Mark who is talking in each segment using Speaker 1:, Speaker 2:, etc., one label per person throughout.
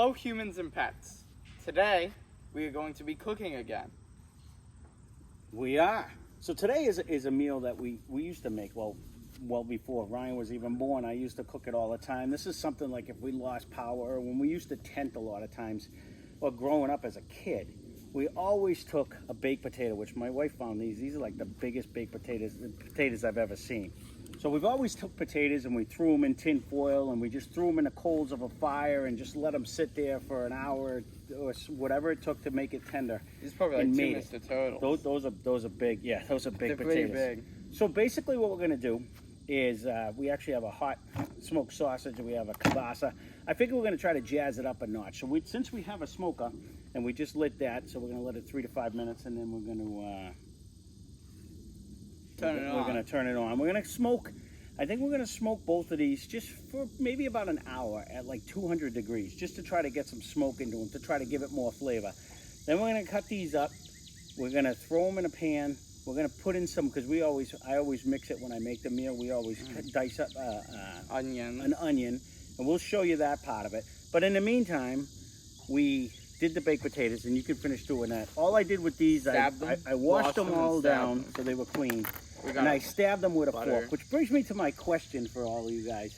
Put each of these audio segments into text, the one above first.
Speaker 1: Hello, humans and pets. Today, we are going to be cooking again.
Speaker 2: We are. So today is a meal that we used to make, well before Ryan was even born. I used to cook it all the time. This is something like if we lost power, or when we used to tent a lot of times, or growing up as a kid, we always took a baked potato, which my wife found these. These are like the biggest baked potatoes I've ever seen. So we've always took potatoes and we threw them in tin foil and we just threw them in the coals of a fire and just let them sit there for an hour or whatever it took to make it tender.
Speaker 1: These are probably like two Mr. Turtles.
Speaker 2: Those are big. Yeah, those are big potatoes.
Speaker 1: They're pretty big.
Speaker 2: So basically what we're going to do is we actually have a hot smoked sausage and we have a kielbasa. I figure we're going to try to jazz it up a notch. So since we have a smoker and we just lit that, so we're going to let it 3 to 5 minutes and then we're going to turn it on. We're going to smoke. I think we're going to smoke both of these just for maybe about an hour at like 200 degrees, just to try to get some smoke into them, to try to give it more flavor. Then we're going to cut these up. We're going to throw them in a pan. We're going to put in some, because I always mix it when I make the meal. We always dice up an onion, and we'll show you that part of it. But in the meantime, we did the baked potatoes, and you can finish doing that. All I did with these, I washed them all down so they were clean. And I stabbed them with a fork, which brings me to my question for all of you guys.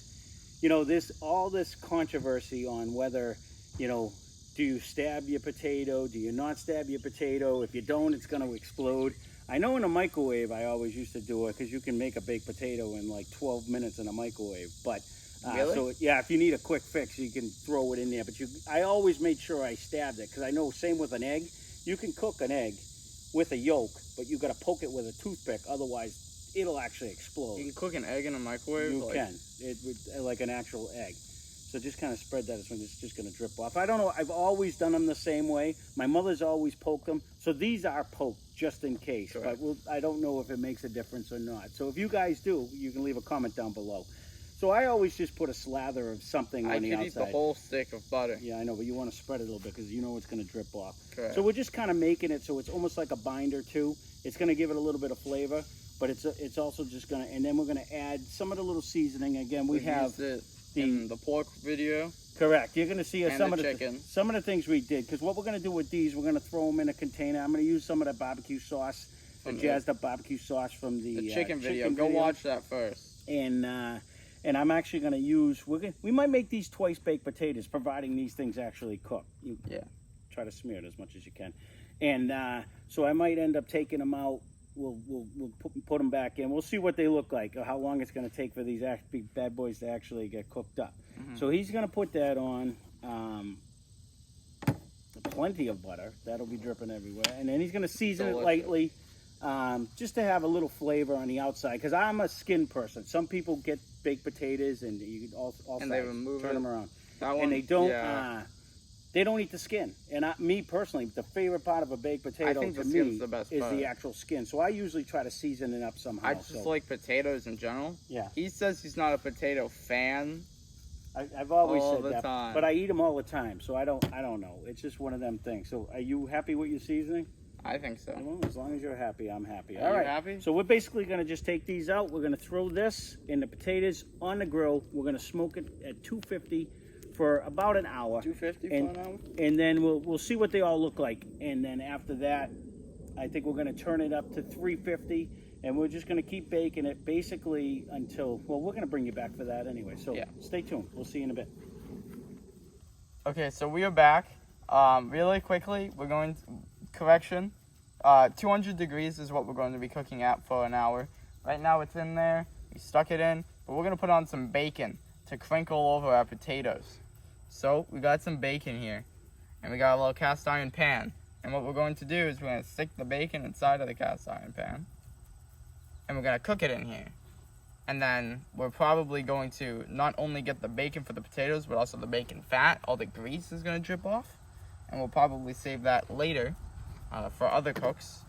Speaker 2: You know, all this controversy on whether, you know, do you stab your potato? Do you not stab your potato? If you don't, it's going to explode. I know in a microwave, I always used to do it because you can make a baked potato in like 12 minutes in a microwave. But
Speaker 1: really?
Speaker 2: So yeah, if you need a quick fix, you can throw it in there. But I always made sure I stabbed it because I know same with an egg. You can cook an egg with a yolk, but you got to poke it with a toothpick, otherwise it'll actually explode.
Speaker 1: You can cook an egg in a microwave?
Speaker 2: You can. It would, like an actual egg. So just kind of spread that, so it's just going to drip off. I don't know, I've always done them the same way. My mother's always poked them, so these are poked just in case. Correct. But I don't know if it makes a difference or not. So if you guys do, you can leave a comment down below. So I always just put a slather of something on the outside. I could eat the
Speaker 1: whole stick of butter.
Speaker 2: Yeah, I know, but you want to spread it a little bit because you know it's going to drip off.
Speaker 1: Correct.
Speaker 2: So we're just kind of making it so it's almost like a binder too. It's going to give it a little bit of flavor, but it's also just going to, and then we're going to add some of the little seasoning. Again, we have
Speaker 1: the pork video.
Speaker 2: Correct. You're going to see some of the things we did, because what we're going to do with these, we're going to throw them in a container. I'm going to use some of the barbecue sauce, the jazzed up barbecue sauce from the
Speaker 1: chicken video. Go watch that first.
Speaker 2: And I'm actually going to use, we might make these twice baked potatoes, providing these things actually cook.
Speaker 1: Yeah.
Speaker 2: Try to smear it as much as you can. And so I might end up taking them out. We'll put them back in. We'll see what they look like, or how long it's going to take for these big bad boys to actually get cooked up. So he's going to put that on plenty of butter. That'll be dripping everywhere. And then he's going to season it lightly, just to have a little flavor on the outside, because I'm a skin person. Some people get baked potatoes and you can all
Speaker 1: and they remove
Speaker 2: turn them around.
Speaker 1: And
Speaker 2: they don't they don't eat the skin. And me personally, the favorite part of a baked potato to me is the actual skin. So I usually try to season it up somehow.
Speaker 1: I just like potatoes in general.
Speaker 2: Yeah.
Speaker 1: He says he's not a potato fan.
Speaker 2: I've always said that,
Speaker 1: time.
Speaker 2: but I eat them all the time, so I don't know. It's just one of them things. So are you happy with your seasoning?
Speaker 1: I think so.
Speaker 2: Well, as long as you're happy, I'm happy.
Speaker 1: All right. Happy?
Speaker 2: So we're basically going to just take these out. We're going to throw this in the potatoes on the grill. We're going to smoke it at 250 for about an hour.
Speaker 1: 250 for an hour?
Speaker 2: And then we'll see what they all look like. And then after that, I think we're going to turn it up to 350. And we're just going to keep baking it basically until, well, we're going to bring you back for that anyway. So Stay tuned. We'll see you in a bit.
Speaker 1: Okay, so we are back. Really quickly, we're going to, correction, 200 degrees is what we're going to be cooking at for an hour. Right now it's in there. We stuck it in. But we're going to put on some bacon to crinkle over our potatoes. So we got some bacon here. And we got a little cast iron pan. And what we're going to do is we're going to stick the bacon inside of the cast iron pan. And we're going to cook it in here. And then we're probably going to not only get the bacon for the potatoes, but also the bacon fat. All the grease is going to drip off. And we'll probably save that later for other cooks.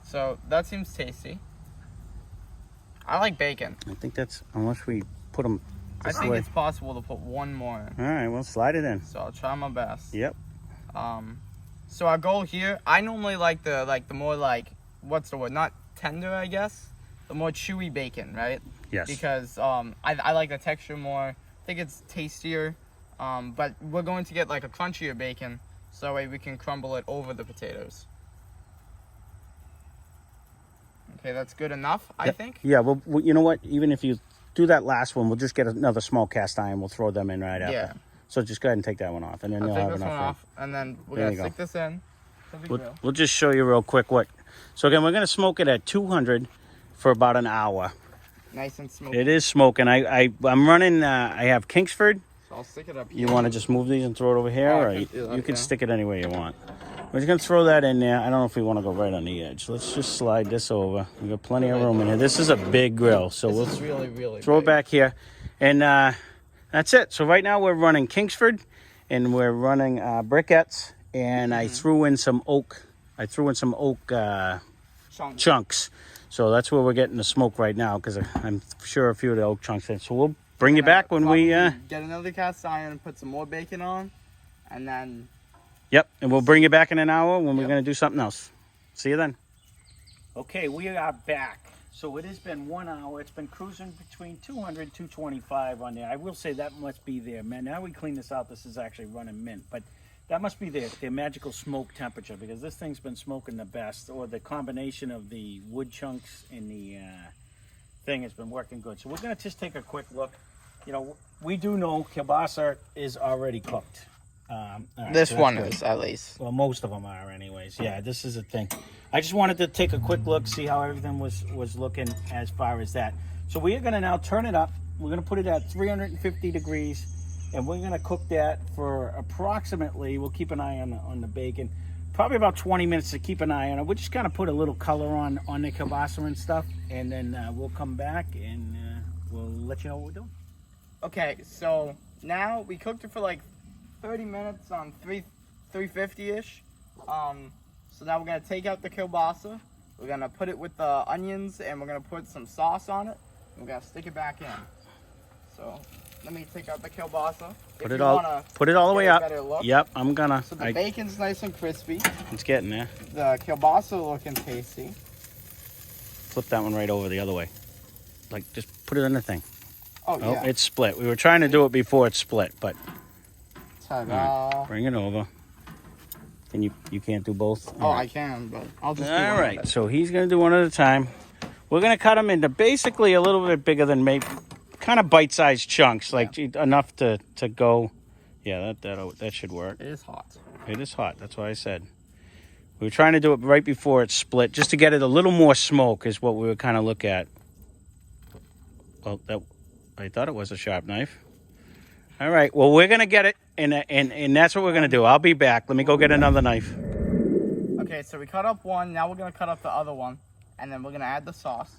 Speaker 1: So that seems tasty. I like bacon.
Speaker 2: I think that's, unless we put them
Speaker 1: I think it's possible to put one more in.
Speaker 2: All right, we'll slide it in.
Speaker 1: So I'll try my best.
Speaker 2: Yep.
Speaker 1: So our goal here, I normally like the more what's the word? Not tender, I guess. The more chewy bacon, right?
Speaker 2: Yes.
Speaker 1: Because I like the texture more. I think it's tastier. But we're going to get like a crunchier bacon, so that way we can crumble it over the potatoes. Okay, that's good enough, I think.
Speaker 2: Yeah, well, you know what? Even if you do that last one, we'll just get another small cast iron. We'll throw them in right after.
Speaker 1: Yeah.
Speaker 2: So just go ahead and take that one off, and then
Speaker 1: I'll
Speaker 2: you'll
Speaker 1: take
Speaker 2: have
Speaker 1: this
Speaker 2: enough
Speaker 1: one
Speaker 2: room.
Speaker 1: off, and then we're
Speaker 2: There
Speaker 1: going
Speaker 2: you
Speaker 1: to
Speaker 2: go.
Speaker 1: stick this in to the grill.
Speaker 2: We'll just show you real quick what. So again, we're going to smoke it at 200 for about an hour.
Speaker 1: Nice and smoky.
Speaker 2: It is smoking. I'm running. I have Kingsford.
Speaker 1: So I'll stick it up here.
Speaker 2: You want to just move these and throw it over here,
Speaker 1: Oh, I
Speaker 2: or
Speaker 1: can do that,
Speaker 2: you can
Speaker 1: yeah.
Speaker 2: stick it anywhere you want. We're just going to throw that in there. I don't know if we want to go right on the edge. Let's just slide this over. We got plenty of room in here. This is a big grill, so we'll
Speaker 1: This is really, really
Speaker 2: throw it
Speaker 1: big.
Speaker 2: back here, and that's it. So right now we're running Kingsford, and we're running briquettes, and I threw in some oak. Chunks. So that's where we're getting the smoke right now, because I'm sure a few of the oak chunks in. So we'll bring you back when we.
Speaker 1: Get another cast iron and put some more bacon on, and then.
Speaker 2: Yep, and we'll bring you back in an hour when we're
Speaker 1: Yep.
Speaker 2: going to do something else. See you then. Okay, we are back. So it has been 1 hour. It's been cruising between 200, 225 on there. I will say that must be there, man. Now we clean this out, this is actually running mint. But that must be their magical smoke temperature, because this thing's been smoking the best, or the combination of the wood chunks and the thing has been working good. So we're going to just take a quick look. You know, we do know kielbasa is already cooked. All right,
Speaker 1: This
Speaker 2: so
Speaker 1: one
Speaker 2: that's good.
Speaker 1: is, at least.
Speaker 2: Well, most of them are anyways. Yeah, this is a thing. I just wanted to take a quick look, see how everything was looking as far as that. So we are going to now turn it up. We're going to put it at 350 degrees, and we're going to cook that for approximately, we'll keep an eye on the bacon, probably about 20 minutes to keep an eye on it. We'll just kind of put a little color on the kielbasa and stuff, and then we'll come back and we'll let you know what we're doing.
Speaker 1: Okay, so now we cooked it for like 30 minutes on 350-ish. So now we're gonna take out the kielbasa. We're gonna put it with the onions, and we're gonna put some sauce on it. And we're gonna stick it back in. So let me take out the kielbasa.
Speaker 2: Put it all the way up. Yep, I'm gonna.
Speaker 1: So the bacon's nice and crispy.
Speaker 2: It's getting there.
Speaker 1: The kielbasa looking tasty.
Speaker 2: Flip that one right over the other way. Like, just put it in the thing.
Speaker 1: Oh yeah.
Speaker 2: It's split. We were trying to do it before it's split, but.
Speaker 1: Ta-da.
Speaker 2: Right, bring it over. And you can't do both?
Speaker 1: Oh, I can, but I'll just do
Speaker 2: All
Speaker 1: one
Speaker 2: right,
Speaker 1: of it.
Speaker 2: so he's going to do one at a time. We're going to cut them into basically a little bit bigger than maybe, kind of bite-sized chunks, like enough to go. Yeah, that should work.
Speaker 1: It is hot.
Speaker 2: It is hot, that's why I said. We were trying to do it right before it's split, just to get it a little more smoke is what we were kind of look at. Well, I thought it was a sharp knife. All right, well, we're going to get it, and that's what we're going to do. I'll be back. Let me go get another knife.
Speaker 1: Okay, so we cut up one. Now we're going to cut up the other one, and then we're going to add the sauce.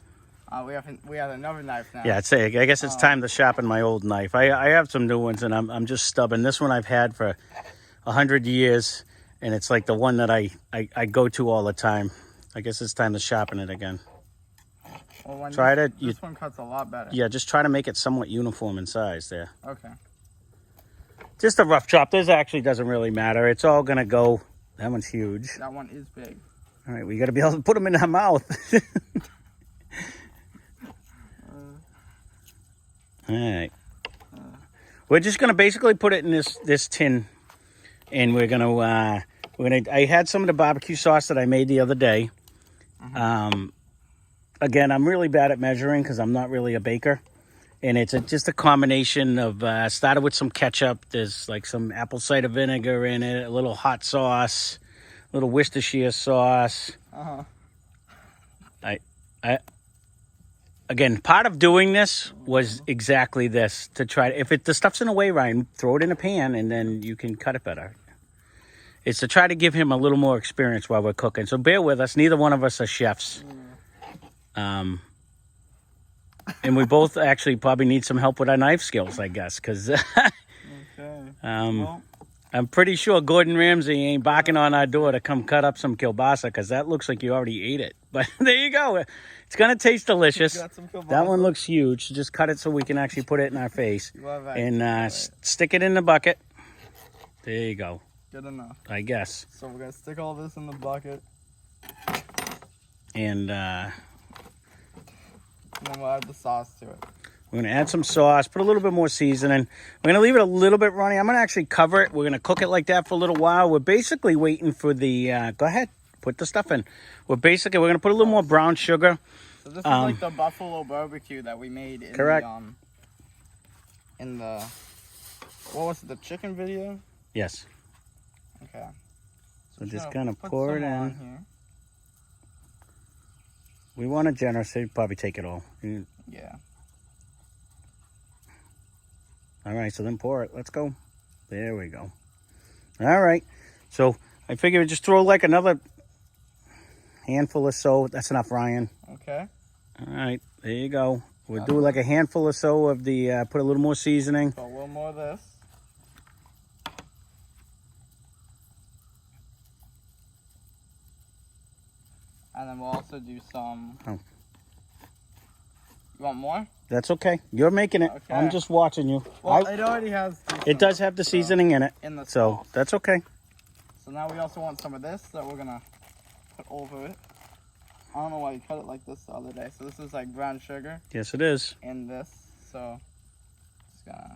Speaker 1: We have another knife now.
Speaker 2: Yeah, I guess it's time to sharpen my old knife. I have some new ones, and I'm just stubborn. This one I've had for 100 years, and it's like the one that I go to all the time. I guess it's time to sharpen it again.
Speaker 1: Well, this one cuts a lot better.
Speaker 2: Yeah, just try to make it somewhat uniform in size there.
Speaker 1: Okay.
Speaker 2: Just a rough chop. This actually doesn't really matter. It's all going to go. That one's huge.
Speaker 1: That one is big.
Speaker 2: All right, we got to be able to put them in our mouth. All right. We're just going to basically put it in this tin, and we're going to I had some of the barbecue sauce that I made the other day. Again, I'm really bad at measuring because I'm not really a baker. And it's just a combination of, started with some ketchup. There's like some apple cider vinegar in it, a little hot sauce, a little Worcestershire sauce. Again, part of doing this was exactly this, to try, if the stuff's in the way, Ryan, throw it in a pan and then you can cut it better. It's to try to give him a little more experience while we're cooking. So bear with us. Neither one of us are chefs. And we both actually probably need some help with our knife skills, I guess, because I'm pretty sure Gordon Ramsay ain't barking on our door to come cut up some kielbasa, because that looks like you already ate it. But there you go. It's going to taste delicious. That one looks huge. Just cut it so we can actually put it in our face. And stick it in the bucket. There you go.
Speaker 1: Good enough.
Speaker 2: I guess.
Speaker 1: So we're going to stick all this in the bucket.
Speaker 2: And
Speaker 1: And then we'll add the sauce to it.
Speaker 2: We're going to add some sauce, put a little bit more seasoning. We're going to leave it a little bit runny. I'm going to actually cover it. We're going to cook it like that for a little while. We're basically waiting for the, go ahead, put the stuff in. We're going to put a little more brown sugar.
Speaker 1: So this is like the buffalo barbecue that we made in
Speaker 2: correct.
Speaker 1: The, what was it, the chicken video?
Speaker 2: Yes.
Speaker 1: Okay.
Speaker 2: So just kind of pour it in. Here. We want it generous, so you probably take it all.
Speaker 1: Yeah.
Speaker 2: All right, so then pour it. Let's go. There we go. All right. So I figure just throw like another handful or so. That's enough, Ryan.
Speaker 1: Okay.
Speaker 2: All right, there you go. We'll do like a handful or so of the, put a little more seasoning.
Speaker 1: So a little more of this. And then we'll also do some...
Speaker 2: Oh.
Speaker 1: You want more?
Speaker 2: That's okay. You're making it. Okay. I'm just watching you.
Speaker 1: Well, it already has...
Speaker 2: It does have the seasoning in it.
Speaker 1: In the sauce.
Speaker 2: So that's okay.
Speaker 1: So now we also want some of this that we're going to put over it. I don't know why you cut it like this the other day. So this is like brown sugar.
Speaker 2: Yes, it is.
Speaker 1: And this. So just gonna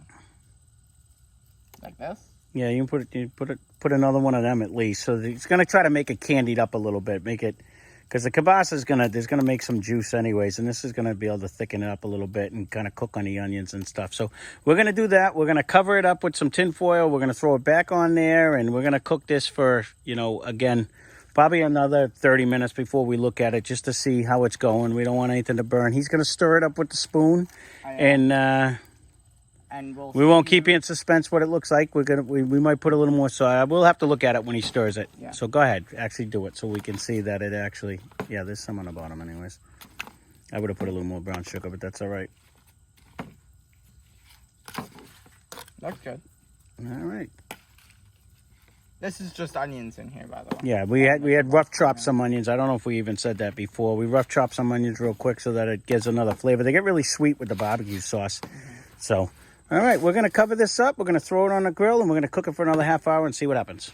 Speaker 1: like this.
Speaker 2: Yeah, you can put another one of them at least. So it's gonna try to make it candied up a little bit, make it, because the kielbasa is gonna make some juice anyways, and this is gonna be able to thicken it up a little bit and kind of cook on the onions and stuff. So we're gonna do that. We're gonna cover it up with some tin foil. We're gonna throw it back on there, and we're gonna cook this for, you know, again, probably another 30 minutes before we look at it, just to see how it's going. We don't want anything to burn. He's gonna stir it up with the spoon, and we won't keep you in suspense what it looks like. We might put a little more soy. We'll have to look at it when he stirs it. Yeah. So go ahead, actually do it so we can see that it actually, yeah, there's some on the bottom anyways. I would have put a little more brown sugar, but that's all right.
Speaker 1: That's good.
Speaker 2: All right.
Speaker 1: This is just onions in here, by the way.
Speaker 2: Yeah, we had rough chopped some onions. I don't know if we even said that before. We rough chopped some onions real quick so that it gives another flavor. They get really sweet with the barbecue sauce. So, all right, we're going to cover this up. We're going to throw it on the grill, and we're going to cook it for another half hour and see what happens.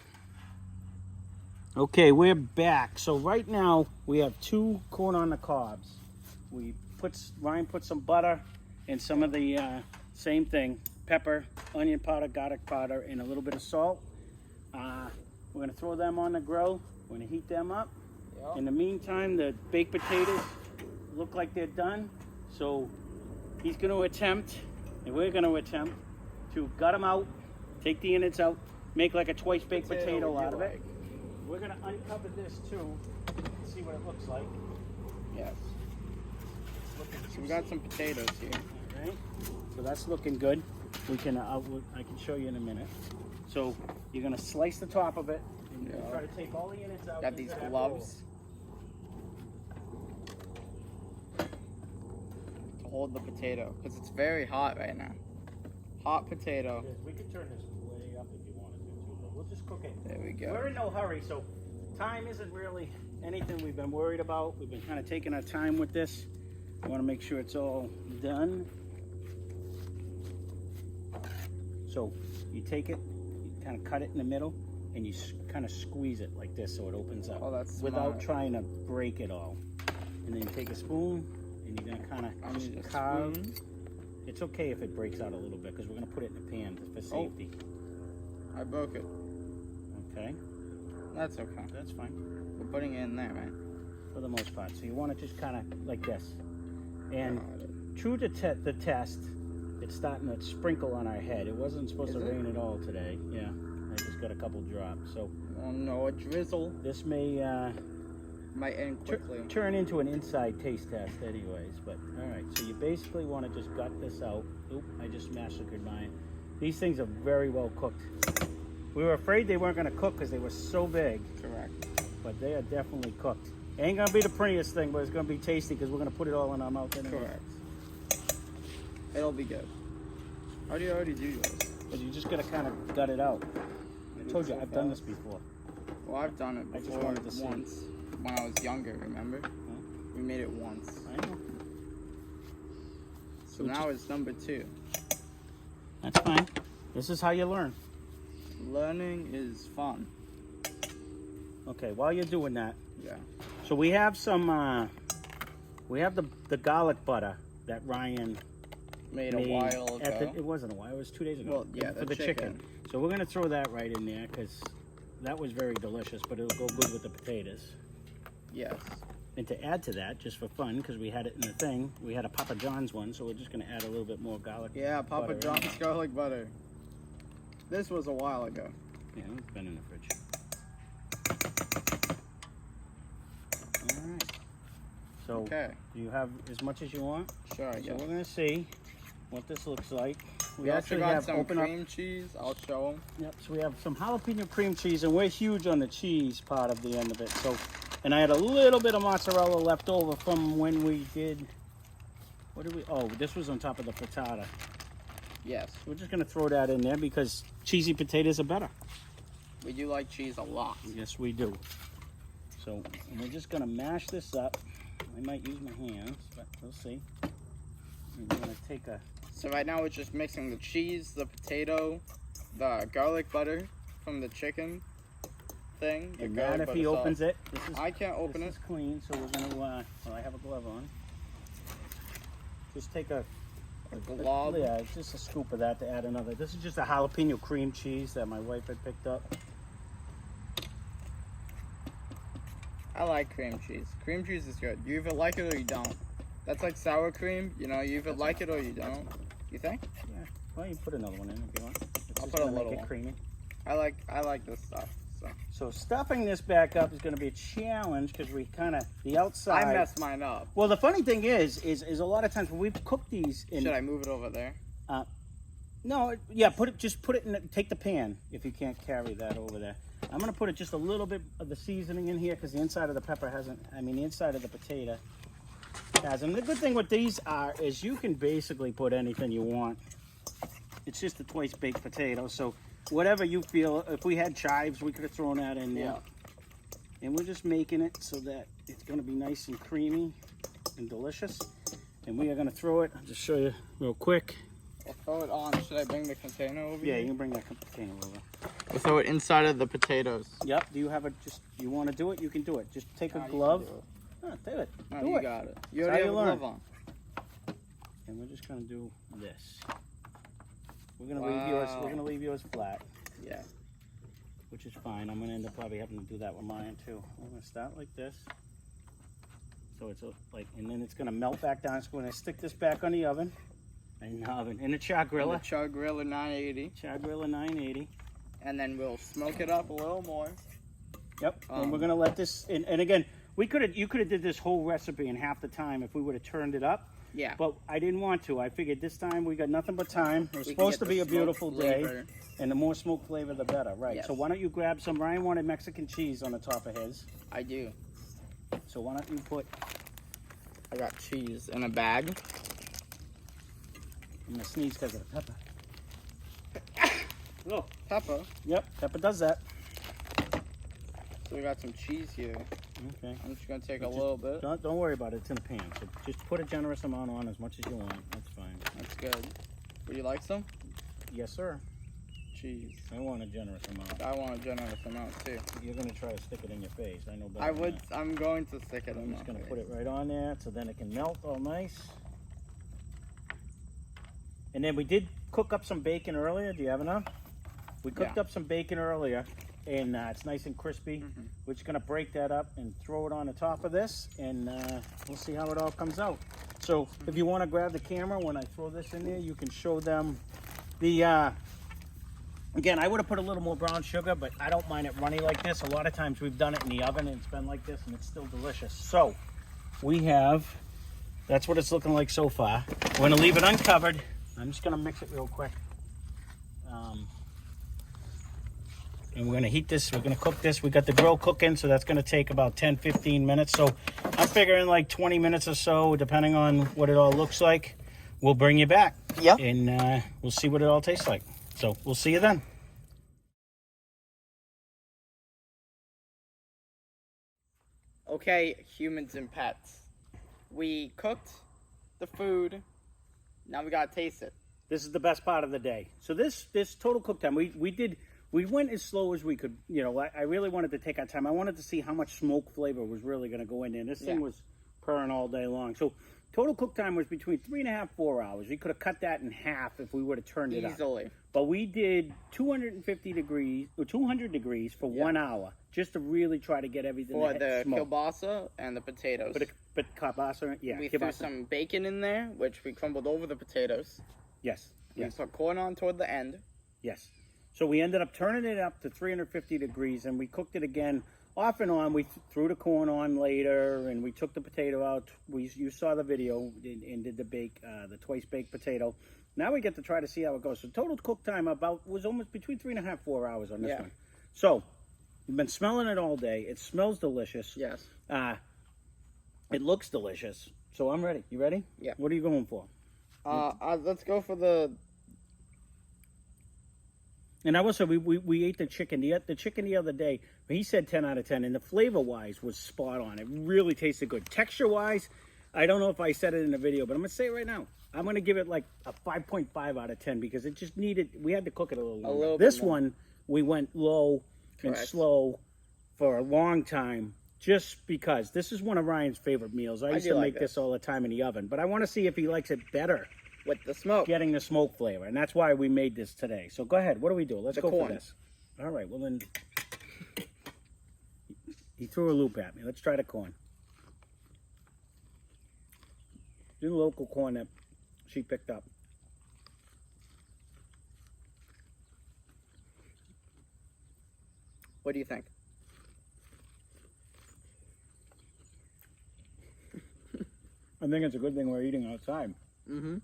Speaker 2: Okay, we're back. So right now, we have 2 corn on the cobs. Ryan put some butter and some of the same thing, pepper, onion powder, garlic powder, and a little bit of salt. We're going to throw them on the grill. We're going to heat them up. Yep. In the meantime, the baked potatoes look like they're done. So he's going to attempt, and we're going to attempt, to gut them out, take the innards out, make like a twice baked potato out of it. We're going to uncover this too, and see what it looks like.
Speaker 1: Yes. So we got some potatoes here.
Speaker 2: All right. So that's looking good. I can show you in a minute. So you're going to slice the top of it, and you're going to try to take all the innards out.
Speaker 1: Got these gloves to hold the potato, because it's very hot right now. Hot potato.
Speaker 2: Yes, we could turn this way up if you wanted to, too, but we'll just cook it.
Speaker 1: There we go.
Speaker 2: We're in no hurry, so time isn't really anything we've been worried about. We've been kind of taking our time with this. We want to make sure it's all done. So you take it, kind of cut it in the middle, and you kind of squeeze it like this so it opens up.
Speaker 1: Oh, that's
Speaker 2: without
Speaker 1: smart.
Speaker 2: trying to break it all. And then you take a spoon, and you're gonna kind of carve. It's okay if it breaks out a little bit, because we're gonna put it in the pan for safety.
Speaker 1: I broke it.
Speaker 2: Okay.
Speaker 1: That's okay.
Speaker 2: That's fine.
Speaker 1: We're putting it in there, right?
Speaker 2: For the most part. So you want it just kind of like this. And true to the test, it's starting to sprinkle on our head. It wasn't supposed to rain at all today. Yeah, I just got a couple drops. So,
Speaker 1: oh no, a drizzle.
Speaker 2: This may
Speaker 1: might end quickly.
Speaker 2: Turn into an inside taste test, anyways. But all right, so you basically want to just gut this out. Oop, I just massacred mine. These things are very well cooked. We were afraid they weren't going to cook because they were so big.
Speaker 1: Correct.
Speaker 2: But they are definitely cooked. Ain't going to be the prettiest thing, but it's going to be tasty because we're going to put it all in our mouth anyway.
Speaker 1: Correct. It'll be good. How do you already do yours?
Speaker 2: Because you just got to kind of gut it out. I told you, I've done this before.
Speaker 1: Well, I've done it before.
Speaker 2: I just wanted to
Speaker 1: once.
Speaker 2: see.
Speaker 1: When I was younger, remember? Huh? We made it once.
Speaker 2: I know.
Speaker 1: So now it's number 2.
Speaker 2: That's fine. This is how you learn.
Speaker 1: Learning is fun.
Speaker 2: Okay, while you're doing that.
Speaker 1: Yeah.
Speaker 2: So we have some We have the garlic butter that Ryan
Speaker 1: Made a while ago.
Speaker 2: it wasn't a while. It was 2 days ago.
Speaker 1: Well, yeah,
Speaker 2: for the chicken. So we're gonna throw that right in there because that was very delicious, but it'll go good with the potatoes.
Speaker 1: Yes.
Speaker 2: And to add to that, just for fun, because we had it in the thing, we had a Papa John's one, so we're just gonna add a little bit more garlic.
Speaker 1: Yeah, Papa John's garlic butter. This was a while ago.
Speaker 2: Yeah, it's been in the fridge. All right. So,
Speaker 1: Okay.
Speaker 2: do you have as much as you want?
Speaker 1: Sure,
Speaker 2: So
Speaker 1: yeah.
Speaker 2: we're gonna see what this looks like.
Speaker 1: We also got some cream cheese. I'll show them.
Speaker 2: Yep. So we have some jalapeno cream cheese, and we're huge on the cheese part of the end of it. So, and I had a little bit of mozzarella left over from when we did. What did we? Oh, this was on top of the frittata.
Speaker 1: Yes.
Speaker 2: We're just gonna throw that in there because cheesy potatoes are better.
Speaker 1: We do like cheese a lot.
Speaker 2: Yes, we do. So and we're just gonna mash this up. I might use my hands, but we'll see. And we're gonna take a.
Speaker 1: So right now we're just mixing the cheese, the potato, the garlic butter from the chicken thing.
Speaker 2: And that if he opens it, this is,
Speaker 1: I can't open
Speaker 2: this
Speaker 1: it.
Speaker 2: is clean, so we're gonna. Well, I have a glove on. Just take a
Speaker 1: Glob.
Speaker 2: Yeah, just a scoop of that to add another. This is just a jalapeno cream cheese that my wife had picked up.
Speaker 1: I like cream cheese. Cream cheese is good. You either like it or you don't. That's like sour cream. You know, you either like it or you don't. You think?
Speaker 2: Yeah. Well, you put another one in if you want. It's
Speaker 1: I'll
Speaker 2: just
Speaker 1: put a
Speaker 2: gonna
Speaker 1: little
Speaker 2: make it
Speaker 1: one.
Speaker 2: creamy.
Speaker 1: I like this stuff.
Speaker 2: So stuffing this back up is going to be a challenge because we kind of the outside.
Speaker 1: I messed mine up.
Speaker 2: Well, the funny thing is a lot of times when we've cooked these.
Speaker 1: Should I move it over there?
Speaker 2: No, yeah, just put it in. Take the pan if you can't carry that over there. I'm going to put it just a little bit of the seasoning in here because the inside of the pepper hasn't. I mean, the inside of the potato hasn't. The good thing with these is you can basically put anything you want. It's just a twice baked potato, so. Whatever you feel, if we had chives, we could have thrown that in there.
Speaker 1: Yeah.
Speaker 2: And we're just making it so that it's going to be nice and creamy and delicious. And we are going to throw it. I'll just show you real quick.
Speaker 1: I'll throw it on. Should I bring the container over
Speaker 2: Yeah,
Speaker 1: here?
Speaker 2: you can bring that container over.
Speaker 1: We'll throw it inside of the potatoes.
Speaker 2: Yep. Do you have you want to do it? You can do it. Just take a
Speaker 1: No, you
Speaker 2: glove.
Speaker 1: can do it.
Speaker 2: Oh, do it.
Speaker 1: No,
Speaker 2: do
Speaker 1: you
Speaker 2: it.
Speaker 1: got it. You
Speaker 2: That's
Speaker 1: already
Speaker 2: how
Speaker 1: have a
Speaker 2: you
Speaker 1: glove on.
Speaker 2: And we're just going to do this. We're going to leave yours. We're going to leave yours flat.
Speaker 1: Yeah.
Speaker 2: Which is fine. I'm going to end up probably having to do that with mine too. I'm going to start like this. So it's like, and then it's going to melt back down. So we're going to stick this back on the oven. In a Char-Griller.
Speaker 1: Char-Griller 980.
Speaker 2: Char-Griller 980.
Speaker 1: And then we'll smoke it up a little more.
Speaker 2: Yep. And we're going to let this, and again, you could have did this whole recipe in half the time if we would have turned it up.
Speaker 1: Yeah.
Speaker 2: But I didn't want to. I figured this time we got nothing but time. It was
Speaker 1: We can
Speaker 2: supposed
Speaker 1: get
Speaker 2: to be
Speaker 1: the
Speaker 2: a beautiful
Speaker 1: smoke
Speaker 2: day.
Speaker 1: flavor.
Speaker 2: And the more smoke flavor, the better. Right.
Speaker 1: Yes.
Speaker 2: So why don't you grab some, Ryan wanted Mexican cheese on the top of his.
Speaker 1: I do.
Speaker 2: So why don't you put,
Speaker 1: I got cheese in a bag.
Speaker 2: I'm going to sneeze because of the pepper. Oh.
Speaker 1: Pepper.
Speaker 2: Yep, pepper does that.
Speaker 1: So we got some cheese here.
Speaker 2: Okay.
Speaker 1: I'm just gonna take a little bit.
Speaker 2: Don't worry about it. It's in the pan. So just put a generous amount on, as much as you want. That's fine.
Speaker 1: That's good. Would you like some?
Speaker 2: Yes, sir.
Speaker 1: Cheese.
Speaker 2: I want a generous amount.
Speaker 1: I want a generous amount too.
Speaker 2: You're gonna try to stick it in your face. I know better. than that.
Speaker 1: I'm going to stick it in
Speaker 2: I'm
Speaker 1: my
Speaker 2: just gonna
Speaker 1: face.
Speaker 2: put it right on there, so then it can melt all nice. And then we did cook up some bacon earlier. Do you have enough? We cooked up some bacon earlier, and it's nice and crispy. We're just gonna break that up and throw it on the top of this, and we'll see how it all comes out. So if you want to grab the camera when I throw this in there, you can show them the. Again, I would have put a little more brown sugar, but I don't mind it runny like this. A lot of times we've done it in the oven and it's been like this, and it's still delicious. So we have. That's what it's looking like so far. We're gonna leave it uncovered. I'm just gonna mix it real quick. And we're gonna heat this, we're gonna cook this. We got the grill cooking, so that's gonna take about 10-15 minutes. So I'm figuring like 20 minutes or so, depending on what it all looks like. We'll bring you back.
Speaker 1: Yep.
Speaker 2: And we'll see what it all tastes like. So we'll see you then.
Speaker 1: Okay, humans and pets. We cooked the food. Now we gotta taste it.
Speaker 2: This is the best part of the day. So this total cook time, we went as slow as we could. You know, I really wanted to take our time. I wanted to see how much smoke flavor was really going to go in there. This thing was purring all day long. So total cook time was between 3.5, 4 hours. We could have cut that in half if we would have turned it up.
Speaker 1: Easily.
Speaker 2: But we did 250 degrees or 200 degrees for 1 hour, just to really try to get everything
Speaker 1: For the
Speaker 2: smoked.
Speaker 1: kielbasa and the potatoes.
Speaker 2: But kielbasa, yeah.
Speaker 1: We
Speaker 2: kielbasa.
Speaker 1: threw some bacon in there, which we crumbled over the potatoes.
Speaker 2: Yes.
Speaker 1: We
Speaker 2: Yes.
Speaker 1: put corn on toward the end.
Speaker 2: Yes. So we ended up turning it up to 350 degrees, and we cooked it again off and on. We threw the corn on later, and we took the potato out. You saw the video and did the twice baked potato. Now we get to try to see how it goes. So total cook time was almost between 3.5, 4 hours on this one. So we've been smelling it all day. It smells delicious.
Speaker 1: Yes.
Speaker 2: It looks delicious. So I'm ready. You ready?
Speaker 1: Yeah.
Speaker 2: What are you going for?
Speaker 1: Let's go for the...
Speaker 2: And I will say, we ate the chicken. The chicken the other day, he said 10 out of 10, and the flavor-wise was spot on. It really tasted good. Texture-wise, I don't know if I said it in the video, but I'm going to say it right now. I'm going to give it like a 5.5 out of 10 because it just we had to cook it a little longer. This one, we went low and slow for a long time just because this is one of Ryan's favorite meals. I used to make this all the time in the oven, but I want to see if he likes it better.
Speaker 1: With the smoke.
Speaker 2: Getting the smoke flavor, and that's why we made this today. So go ahead. What do we do? Let's go
Speaker 1: corn.
Speaker 2: for this. All right. Well, then he threw a loop at me. Let's try the corn. Do the local corn that she picked up.
Speaker 1: What do you think?
Speaker 2: I think it's a good thing we're eating outside.
Speaker 1: Mm-hmm.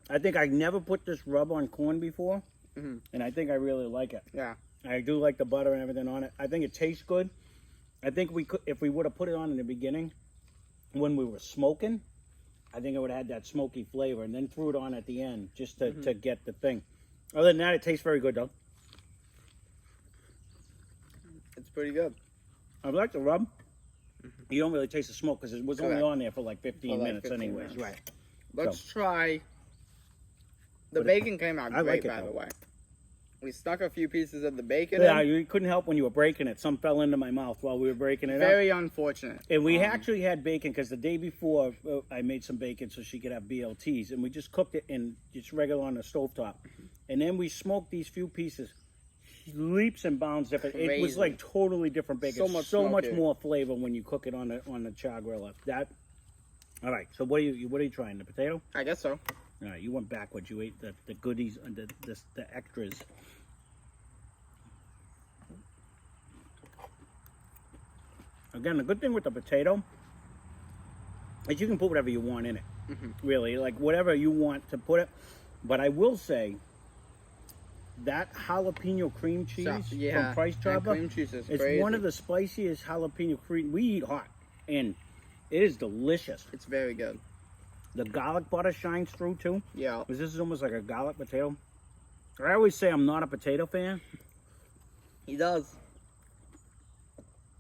Speaker 2: I think I never put this rub on corn before, and I think I really like it.
Speaker 1: Yeah.
Speaker 2: I do like the butter and everything on it. I think it tastes good. I think if we would have put it on in the beginning, when we were smoking, I think it would have had that smoky flavor, and then threw it on at the end just to get the thing. Other than that, it tastes very good, though.
Speaker 1: It's pretty good.
Speaker 2: I like the rub. You don't really taste the smoke because it was only on there for like 15 minutes
Speaker 1: 15
Speaker 2: anyways.
Speaker 1: minutes.
Speaker 2: Right.
Speaker 1: Let's try... The bacon came out great, by the way. We stuck a few pieces of the bacon
Speaker 2: Yeah,
Speaker 1: in.
Speaker 2: you couldn't help when you were breaking it. Some fell into my mouth while we were breaking it up.
Speaker 1: Very unfortunate.
Speaker 2: And we actually had bacon because the day before I made some bacon so she could have BLTs. And we just cooked it in just regular on the stovetop. And then we smoked these few pieces. Leaps and bounds different. It was like totally different bacon. So much more flavor when you cook it on the Char-Griller. All right. So what are you trying? The potato?
Speaker 1: I guess so.
Speaker 2: All right. You went backwards. You ate the goodies and the extras. Again, the good thing with the potato is you can put whatever you want in it. Really, like whatever you want to put it. But I will say that jalapeno cream cheese from Price Chopper,
Speaker 1: cream cheese is
Speaker 2: it's
Speaker 1: crazy.
Speaker 2: one of the spiciest jalapeno cream. We eat hot, and it is delicious.
Speaker 1: It's very good.
Speaker 2: The garlic butter shines through too.
Speaker 1: Yeah.
Speaker 2: Because this is almost like a garlic potato. I always say I'm not a potato fan,
Speaker 1: He does.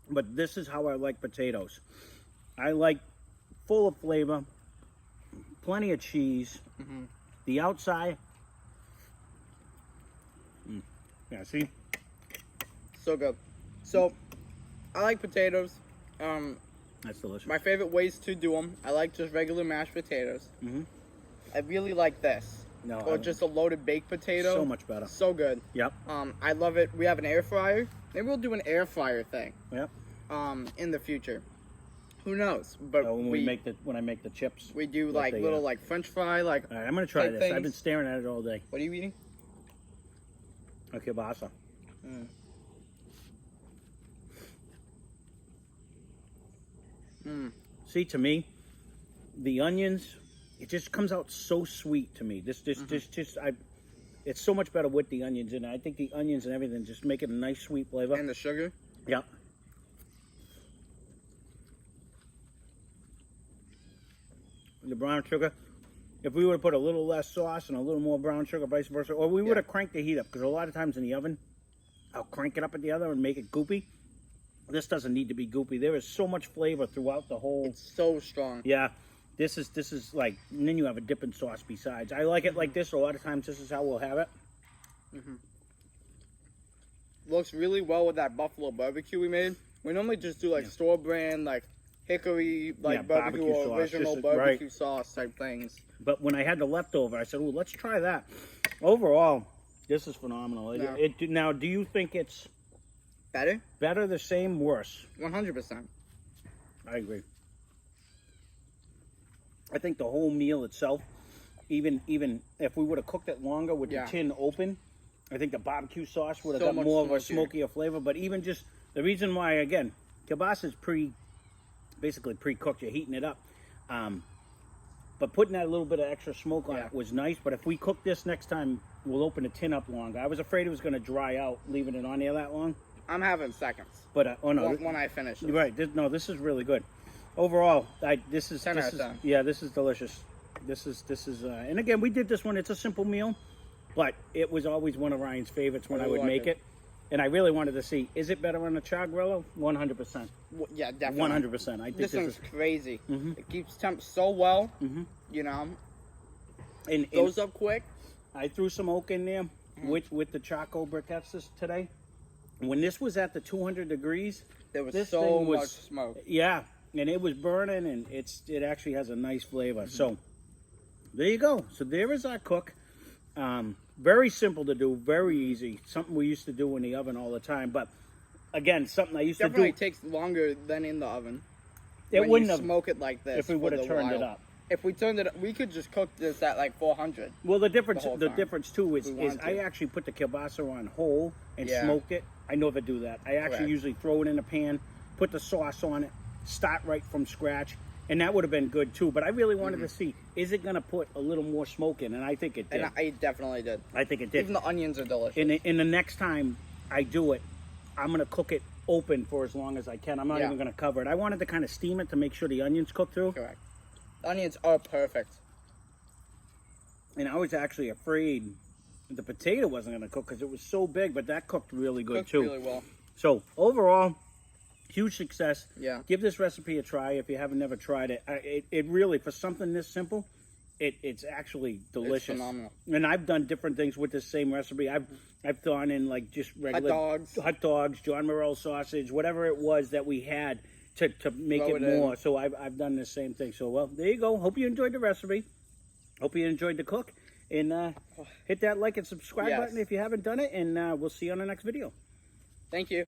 Speaker 2: but this is how I like potatoes. I like full of flavor, plenty of cheese. The outside. Yeah, see?
Speaker 1: So good. So, I like potatoes.
Speaker 2: That's delicious.
Speaker 1: My favorite ways to do them, I like just regular mashed potatoes. I really like this.
Speaker 2: No,
Speaker 1: Or just a loaded baked potato.
Speaker 2: so much better.
Speaker 1: So good.
Speaker 2: Yep.
Speaker 1: I love it. We have an air fryer. Maybe we'll do an air fryer thing.
Speaker 2: Yep.
Speaker 1: In the future. Who knows? But
Speaker 2: when I make the chips.
Speaker 1: we do like little like French fry like.
Speaker 2: All right, I'm gonna try
Speaker 1: type
Speaker 2: this.
Speaker 1: things.
Speaker 2: I've been staring at it all day.
Speaker 1: What are you eating?
Speaker 2: A kielbasa. See, to me, the onions, it just comes out so sweet to me. It's so much better with the onions in it. I think the onions and everything just make it a nice sweet flavor.
Speaker 1: And the sugar.
Speaker 2: Yep. The brown sugar. If we would have put a little less sauce and a little more brown sugar, vice versa, or we would have cranked the heat up, because a lot of times in the oven, I'll crank it up at the other and make it goopy. This doesn't need to be goopy. There is so much flavor throughout the whole.
Speaker 1: It's so strong.
Speaker 2: Yeah, this is like, and then you have a dipping sauce besides. I like it like this. A lot of times this is how we'll have it.
Speaker 1: Looks really well with that buffalo barbecue we made. We normally just do like store brand, like hickory, like
Speaker 2: barbecue
Speaker 1: barbecue or
Speaker 2: sauce,
Speaker 1: original
Speaker 2: just-
Speaker 1: barbecue sauce type things.
Speaker 2: But when I had the leftover, I said, "Oh, let's try that." Overall, this is phenomenal.
Speaker 1: Yeah.
Speaker 2: Now, do you think it's
Speaker 1: Better?
Speaker 2: better, the same, worse?
Speaker 1: 100%.
Speaker 2: I agree. I think the whole meal itself, even if we would have cooked it longer with
Speaker 1: Yeah.
Speaker 2: the tin open, I think the barbecue sauce would have
Speaker 1: So
Speaker 2: got
Speaker 1: much
Speaker 2: more of a
Speaker 1: smokier.
Speaker 2: smokier flavor. But even just the reason why, again, kielbasa is basically pre-cooked. You're heating it up. But putting that little bit of extra smoke on it was nice. But if we cook this next time, we'll open the tin up longer. I was afraid it was going to dry out, leaving it on there that long.
Speaker 1: I'm having seconds.
Speaker 2: But oh no,
Speaker 1: When I finish it.
Speaker 2: right? This is really good. Overall, this is
Speaker 1: 10 out of 10.
Speaker 2: yeah, this is delicious. This is and again, we did this one. It's a simple meal, but it was always one of Ryan's favorites when I would make it. And I really wanted to see, is it better on the Char-Griller? 100%.
Speaker 1: Yeah, definitely.
Speaker 2: 100%. I think
Speaker 1: This thing's
Speaker 2: is
Speaker 1: crazy.
Speaker 2: Mhm.
Speaker 1: It keeps temp so well.
Speaker 2: Mhm.
Speaker 1: You know,
Speaker 2: and
Speaker 1: goes up quick.
Speaker 2: I threw some oak in there with the charcoal briquettes today. When this was at the 200 degrees,
Speaker 1: There was
Speaker 2: this
Speaker 1: so
Speaker 2: thing
Speaker 1: much
Speaker 2: was-
Speaker 1: smoke.
Speaker 2: yeah, and it was burning, and it actually has a nice flavor. So there you go. So there is our cook. Very simple to do, very easy. Something we used to do in the oven all the time. But again, something I used
Speaker 1: Definitely
Speaker 2: to do.
Speaker 1: takes longer than in the oven.
Speaker 2: It
Speaker 1: when
Speaker 2: wouldn't
Speaker 1: you
Speaker 2: have
Speaker 1: smoke it like this.
Speaker 2: if we
Speaker 1: for
Speaker 2: would have
Speaker 1: the
Speaker 2: turned it
Speaker 1: while.
Speaker 2: up.
Speaker 1: If we turned it, we could just cook this at like 400.
Speaker 2: Well, the difference
Speaker 1: whole
Speaker 2: the
Speaker 1: time,
Speaker 2: difference too
Speaker 1: if we
Speaker 2: is
Speaker 1: wanted
Speaker 2: I
Speaker 1: to.
Speaker 2: actually put the kielbasa on whole and
Speaker 1: Yeah.
Speaker 2: smoked it. I never do that. I actually
Speaker 1: Correct.
Speaker 2: usually throw it in a pan, put the sauce on it, start right from scratch, and that would have been good too. But I really wanted to see, is it going to put a little more smoke in? And I think it did.
Speaker 1: And I definitely did.
Speaker 2: I think it did.
Speaker 1: Even the onions are delicious.
Speaker 2: In the next time I do it, I'm going to cook it open for as long as I can. I'm not
Speaker 1: Yeah.
Speaker 2: even going to cover it. I wanted to kind of steam it to make sure the onions cook through.
Speaker 1: Correct. The onions are perfect.
Speaker 2: And I was actually afraid the potato wasn't going to cook because it was so big, but that cooked really good
Speaker 1: Cooked
Speaker 2: too.
Speaker 1: really well.
Speaker 2: So overall, huge success.
Speaker 1: Yeah.
Speaker 2: Give this recipe a try if you haven't never tried it. It really, for something this simple, it's actually delicious.
Speaker 1: It's phenomenal.
Speaker 2: And I've done different things with this same recipe. I've gone in like just regular hot dogs, John Morrell sausage, whatever it was that we had to make
Speaker 1: Throw
Speaker 2: it
Speaker 1: it in.
Speaker 2: more. So I've done the same thing. So well, there you go. Hope you enjoyed the recipe. Hope you enjoyed the cook. And hit that like and subscribe
Speaker 1: Yes.
Speaker 2: button if you haven't done it. And we'll see you on the next video.
Speaker 1: Thank you.